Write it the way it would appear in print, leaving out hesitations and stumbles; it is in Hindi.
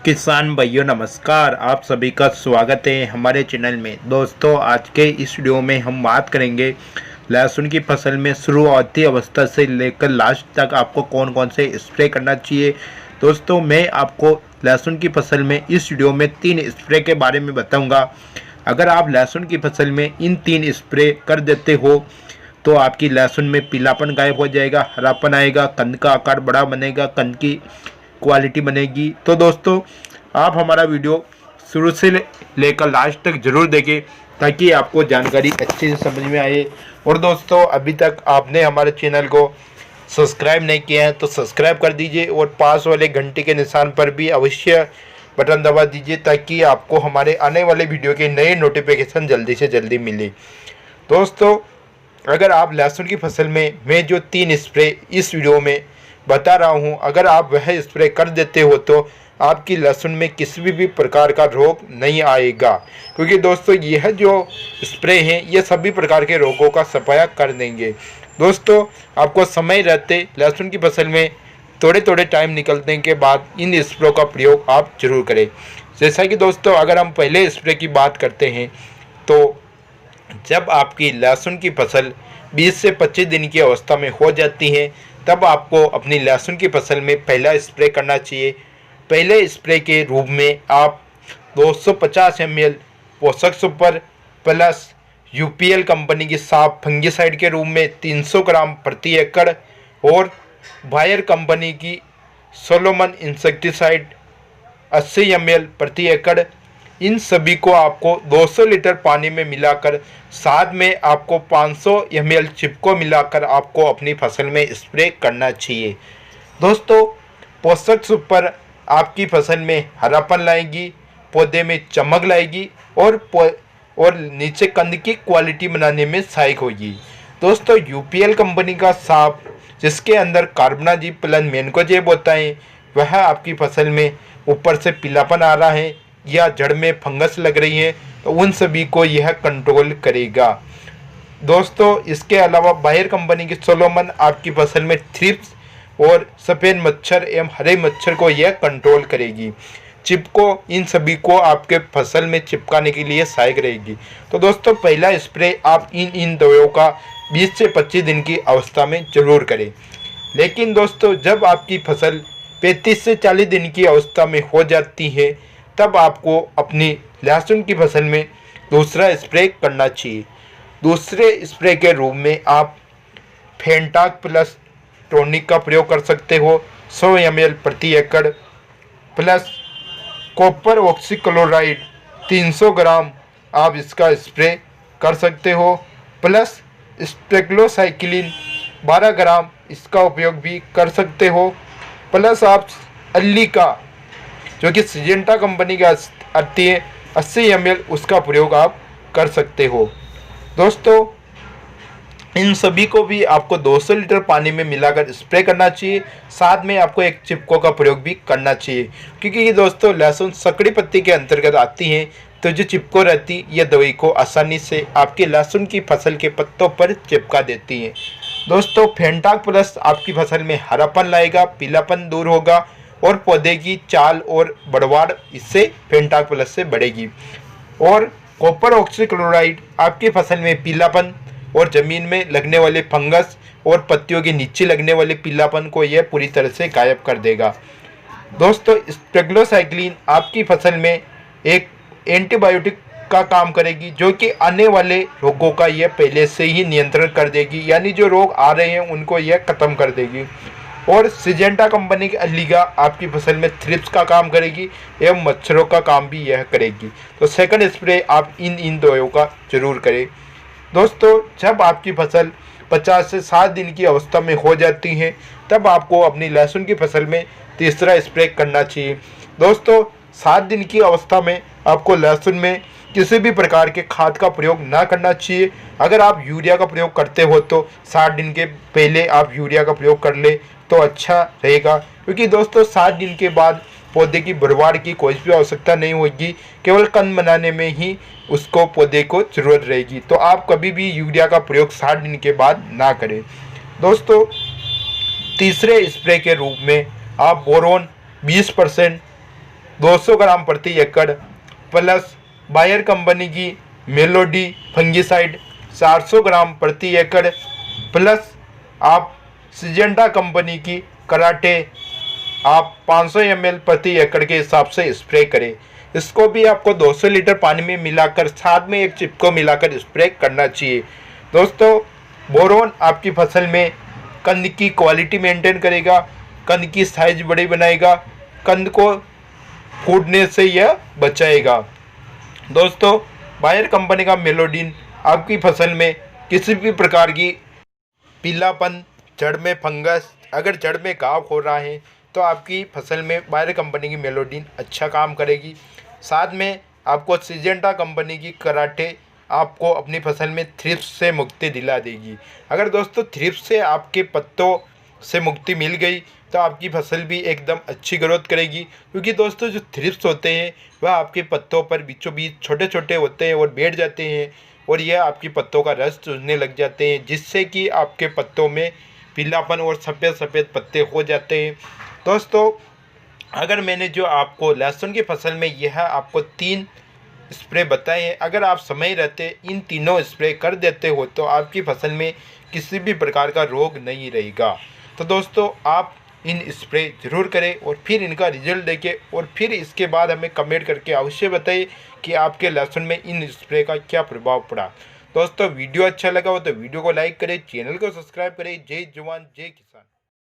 किसान भाइयों नमस्कार। आप सभी का स्वागत है हमारे चैनल में। दोस्तों आज के इस वीडियो में हम बात करेंगे लहसुन की फसल में शुरुआती अवस्था से लेकर लास्ट तक आपको कौन कौन से स्प्रे करना चाहिए। दोस्तों मैं आपको लहसुन की फसल में इस वीडियो में 3 स्प्रे के बारे में बताऊंगा। अगर आप लहसुन की फसल में इन 3 स्प्रे कर देते हो तो आपकी लहसुन में पीलापन गायब हो जाएगा, हरापन आएगा, कंद का आकार बड़ा बनेगा, कंद की क्वालिटी बनेगी। तो दोस्तों आप हमारा वीडियो शुरू से लेकर लास्ट तक जरूर देखें ताकि आपको जानकारी अच्छे से समझ में आए। और दोस्तों अभी तक आपने हमारे चैनल को सब्सक्राइब नहीं किया है तो सब्सक्राइब कर दीजिए और पास वाले घंटे के निशान पर भी अवश्य बटन दबा दीजिए ताकि आपको हमारे आने वाले वीडियो के नए नोटिफिकेशन जल्दी से जल्दी मिले। दोस्तों अगर आप लहसुन की फसल में मैं जो 3 स्प्रे इस वीडियो में बता रहा हूं, अगर आप वह स्प्रे कर देते हो तो आपकी लहसुन में किसी भी प्रकार का रोग नहीं आएगा, क्योंकि दोस्तों यह जो स्प्रे हैं ये सभी प्रकार के रोगों का सफाया कर देंगे। दोस्तों आपको समय रहते लहसुन की फसल में थोड़े थोड़े टाइम निकलने के बाद इन स्प्रे का प्रयोग आप जरूर करें। जैसा कि दोस्तों अगर हम पहले स्प्रे की बात करते हैं तो जब आपकी लहसुन की फसल 20 से 25 दिन की अवस्था में हो जाती है तब आपको अपनी लहसुन की फसल में पहला स्प्रे करना चाहिए। पहले स्प्रे के रूप में आप 250 ml पोषक सुपर प्लस यूपीएल कंपनी की साफ फंगिसाइड के रूप में 300 ग्राम प्रति एकड़ और बायर कंपनी की सोलोमन इंसेक्टिसाइड 80 ml प्रति एकड़, इन सभी को आपको 200 लीटर पानी में मिलाकर साथ में आपको 500 ml चिपको मिलाकर आपको अपनी फसल में स्प्रे करना चाहिए। दोस्तों पोषक सुपर आपकी फसल में हरापन लाएगी, पौधे में चमक लाएगी और नीचे कंद की क्वालिटी बनाने में सहायक होगी। दोस्तों यूपीएल कंपनी का साफ जिसके अंदर कार्बनाजिब प्लस मैनकोजेब होता है वह आपकी फसल में ऊपर से पीलापन आ रहा है या जड़ में फंगस लग रही है तो उन सभी को यह कंट्रोल करेगा। दोस्तों इसके अलावा बायर कंपनी की सोलोमन आपकी फसल में थ्रिप्स और सफ़ेद मच्छर एवं हरे मच्छर को यह कंट्रोल करेगी। चिपको इन सभी को आपके फसल में चिपकाने के लिए सहायक रहेगी। तो दोस्तों पहला स्प्रे आप इन दवाओं का 20 से 25 दिन की अवस्था में जरूर करें। लेकिन दोस्तों जब आपकी फसल 35 से 40 दिन की अवस्था में हो जाती है तब आपको अपनी लहसुन की फसल में दूसरा स्प्रे करना चाहिए। दूसरे स्प्रे के रूप में आप फेंटाक प्लस टॉनिक का प्रयोग कर सकते हो 100 ml प्रति एकड़ प्लस कॉपर ऑक्सीक्लोराइड 300 ग्राम आप इसका स्प्रे कर सकते हो प्लस स्टेक्लोसाइक्लिन 12 ग्राम इसका उपयोग भी कर सकते हो प्लस आप अल्ली का जो कि सिजेंटा कंपनी की आती है 80 ml उसका प्रयोग आप कर सकते हो। दोस्तों इन सभी को भी आपको 200 लीटर पानी में मिलाकर स्प्रे करना चाहिए, साथ में आपको एक चिपको का प्रयोग भी करना चाहिए, क्योंकि ये दोस्तों लहसुन सकड़ी पत्ती के अंतर्गत आती हैं तो जो चिपको रहती यह दवाई को आसानी से आपके लहसुन की फसल के पत्तों पर चिपका देती हैं। दोस्तों फेंटाक प्लस आपकी फसल में हरापन लाएगा, पीलापन दूर होगा और पौधे की चाल और बढ़वाड़ इससे फेंटाक प्लस से बढ़ेगी। और कॉपर ऑक्सीक्लोराइड आपकी फसल में पीलापन और ज़मीन में लगने वाले फंगस और पत्तियों के नीचे लगने वाले पीलापन को यह पूरी तरह से गायब कर देगा। दोस्तों स्टेग्लोसाइक्लिन आपकी फसल में एक एंटीबायोटिक का काम करेगी जो कि आने वाले रोगों का यह पहले से ही नियंत्रण कर देगी, यानी जो रोग आ रहे हैं उनको यह खत्म कर देगी। और सिजेंटा कंपनी की अल्लीगा आपकी फसल में थ्रिप्स का काम करेगी एवं मच्छरों का काम भी यह करेगी। तो सेकंड स्प्रे आप इन दवाइयों का जरूर करें। दोस्तों जब आपकी फसल 50 से 60 दिन की अवस्था में हो जाती है तब आपको अपनी लहसुन की फसल में तीसरा स्प्रे करना चाहिए। दोस्तों 7 दिन की अवस्था में आपको लहसुन में किसी भी प्रकार के खाद का प्रयोग ना करना चाहिए। अगर आप यूरिया का प्रयोग करते हो तो 60 दिन के पहले आप यूरिया का प्रयोग कर ले तो अच्छा रहेगा, क्योंकि दोस्तों 7 दिन के बाद पौधे की बढ़वाड़ की कोई भी आवश्यकता नहीं होगी, केवल कंद बनाने में ही उसको पौधे को ज़रूरत रहेगी। तो आप कभी भी यूरिया का प्रयोग 60 दिन के बाद ना करें। दोस्तों तीसरे स्प्रे के रूप में आप बोरोन 20% 200 ग्राम प्रति एकड़ प्लस बायर कंपनी की मेलोडी फंगिसाइड 400 ग्राम प्रति एकड़ प्लस आप सिजेंटा कंपनी की कराटे आप 500 ml प्रति एकड़ के हिसाब से स्प्रे करें। इसको भी आपको 200 लीटर पानी में मिलाकर साथ में एक चिप को मिलाकर स्प्रे करना चाहिए। दोस्तों, बोरोन आपकी फसल में कंद की क्वालिटी मेंटेन करेगा, कंद की साइज बड़ी बनाएगा, कंद को फूटने से यह बचाएगा। दोस्तों, बायर कंपनी का मेलोडीन आपकी फसल में किसी भी प्रकार की पीलापन, जड़ में फंगस, अगर जड़ में घाव हो रहा है तो आपकी फसल में बायर कंपनी की मेलोडीन अच्छा काम करेगी। साथ में आपको सिजेंटा कंपनी की कराटे आपको अपनी फसल में थ्रिप्स से मुक्ति दिला देगी। अगर दोस्तों थ्रिप्स से आपके पत्तों से मुक्ति मिल गई तो आपकी फसल भी एकदम अच्छी ग्रोथ करेगी, क्योंकि दोस्तों जो थ्रिप्स होते हैं वह आपके पत्तों पर बीचों बीच छोटे छोटे होते हैं और बैठ जाते हैं और यह आपकी पत्तों का रस चूसने लग जाते हैं, जिससे कि आपके पत्तों में पीलापन और सफ़ेद सफ़ेद पत्ते हो जाते हैं। दोस्तों, अगर मैंने जो आपको लहसुन की फसल में यह आपको 3 स्प्रे बताए हैं, अगर आप समय रहते इन तीनों स्प्रे कर देते हो तो आपकी फसल में किसी भी प्रकार का रोग नहीं रहेगा। तो दोस्तों, आप इन स्प्रे ज़रूर करें और फिर इनका रिजल्ट देखें और फिर इसके बाद हमें कमेंट करके अवश्य बताइए कि आपके लहसुन में इन स्प्रे का क्या प्रभाव पड़ा। दोस्तों, वीडियो अच्छा लगा हो तो वीडियो को लाइक करें, चैनल को सब्सक्राइब करें। जय जवान जय किसान।